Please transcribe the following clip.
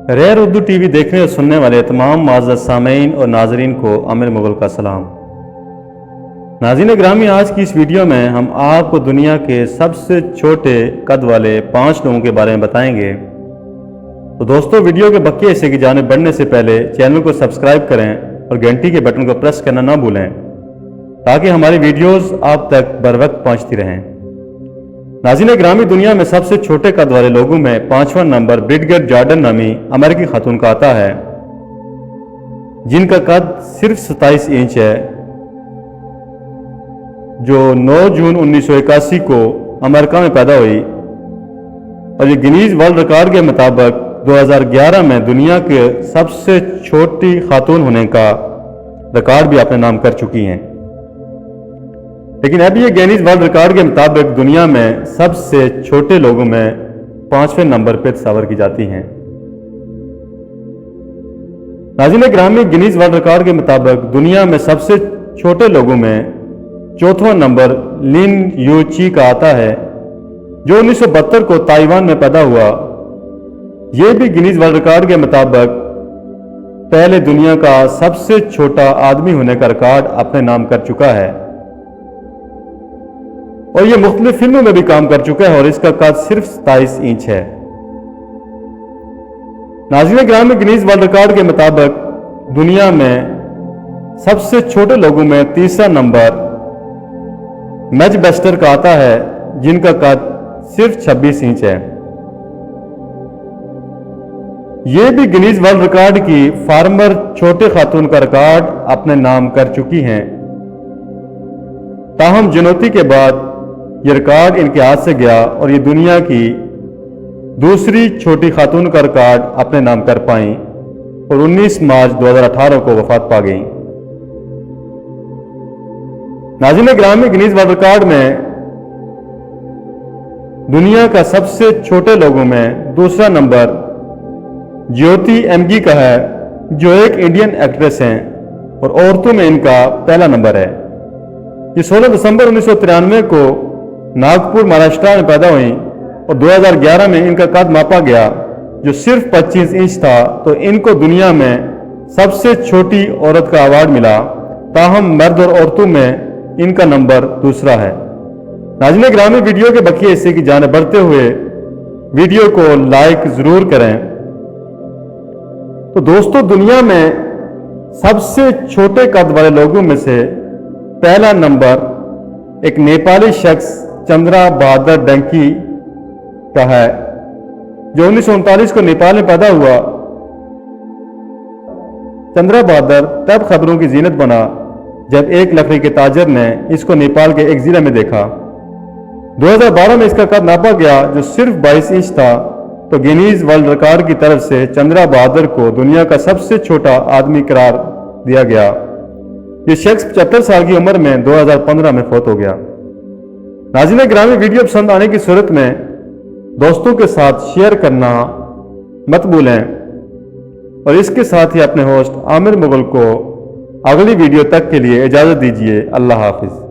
Rare Urdu TV देखने और सुनने वाले तमाम माज़रत सामीन और नाजरीन को आमिर मुगल का सलाम। नाज़रीन ग्रामी, आज की इस वीडियो में हम आपको दुनिया के सबसे छोटे कद वाले 5 लोगों के बारे में बताएंगे। तो दोस्तों, वीडियो के बकिया हिस्से की जानिब बढ़ने से पहले चैनल को सब्सक्राइब करें और घंटी के बटन को प्रेस करना ना भूलें ताकि हमारी वीडियोस आप तक बर वक्त पहुँचती रहें। नाज़रीन ग्रामी, दुनिया में सबसे छोटे कद वाले लोगों में 5वां नंबर ब्रिगेड जॉर्डन नामी अमेरिकी खातून का आता है, जिनका कद सिर्फ 27 इंच है, जो 9 जून 1981 को अमेरिका में पैदा हुई। और ये गिनीज वर्ल्ड रिकॉर्ड के मुताबिक 2011 में दुनिया के सबसे छोटी खातून होने का रिकॉर्ड भी अपने नाम कर चुकी हैं। लेकिन अभी ये गिनीज वर्ल्ड रिकॉर्ड के मुताबिक दुनिया में सबसे छोटे लोगों में 5वें नंबर पर तस्वर की जाती हैं। नाज़रीन ग्रामी, गिनीज वर्ल्ड रिकॉर्ड के मुताबिक दुनिया में सबसे छोटे लोगों में 4वां नंबर लिन यू ची का आता है, जो 1972 को ताइवान में पैदा हुआ। यह भी गिनीज वर्ल्ड रिकॉर्ड के मुताबिक पहले दुनिया का सबसे छोटा आदमी होने का रिकॉर्ड अपने नाम कर चुका है और ये मुख्तलिफ फिल्मों में भी काम कर चुका है और इसका कद सिर्फ 27 इंच है। नाज़रीन ग्रामी, गिनीज वर्ल्ड रिकॉर्ड के मुताबिक दुनिया में सबसे छोटे लोगों में 3रा नंबर मैच बेस्टर का आता है, जिनका कद सिर्फ 26 इंच है। यह भी गिनीज वर्ल्ड रिकॉर्ड की फार्मर छोटे खातून का रिकॉर्ड अपने नाम कर चुकी हैं। ताहम चुनौती के बाद यह रिकॉर्ड इनके हाथ से गया और ये दुनिया की दूसरी छोटी खातून का रिकॉर्ड अपने नाम कर पाई और 19 मार्च 2018 को वफात पा गई। नाज़रीन ग्रामी, गिनीज वर्ल्ड रिकॉर्ड में दुनिया का सबसे छोटे लोगों में 2रा नंबर ज्योति एमगी का है, जो एक इंडियन एक्ट्रेस हैं और औरतों में इनका पहला नंबर है। ये 16 दिसंबर 1993 को नागपुर, महाराष्ट्र में पैदा हुई और 2011 में इनका कद मापा गया, जो सिर्फ 25 इंच था, तो इनको दुनिया में सबसे छोटी औरत का अवार्ड मिला। ताहम मर्द और औरतों में इनका नंबर 2रा है। नाज़रीन ग्रामी, वीडियो के बकिया हिस्से की जानिब बढ़ते हुए वीडियो को लाइक जरूर करें। तो दोस्तों, दुनिया में सबसे छोटे कद वाले लोगों में से पहला नंबर एक नेपाली शख्स चंद्रा बहादुर डंकी का है, जो 1939 को नेपाल में पैदा हुआ। चंद्रा बहादुर तब खबरों की जीनत बना जब एक लकड़ी के ताजर ने इसको नेपाल के एक जिले में देखा। 2012 में इसका कद नापा गया, जो सिर्फ 22 इंच था, तो गिनीज वर्ल्ड रिकॉर्ड की तरफ से चंद्रा बहादुर को दुनिया का सबसे छोटा आदमी करार दिया गया। ये शख्स 75 साल की उम्र में 2015 में फौत हो गया। नाज़रीन ग्रामी, वीडियो पसंद आने की सूरत में दोस्तों के साथ शेयर करना मत भूलें और इसके साथ ही अपने होस्ट आमिर मुगल को अगली वीडियो तक के लिए इजाज़त दीजिए। अल्लाह हाफिज़।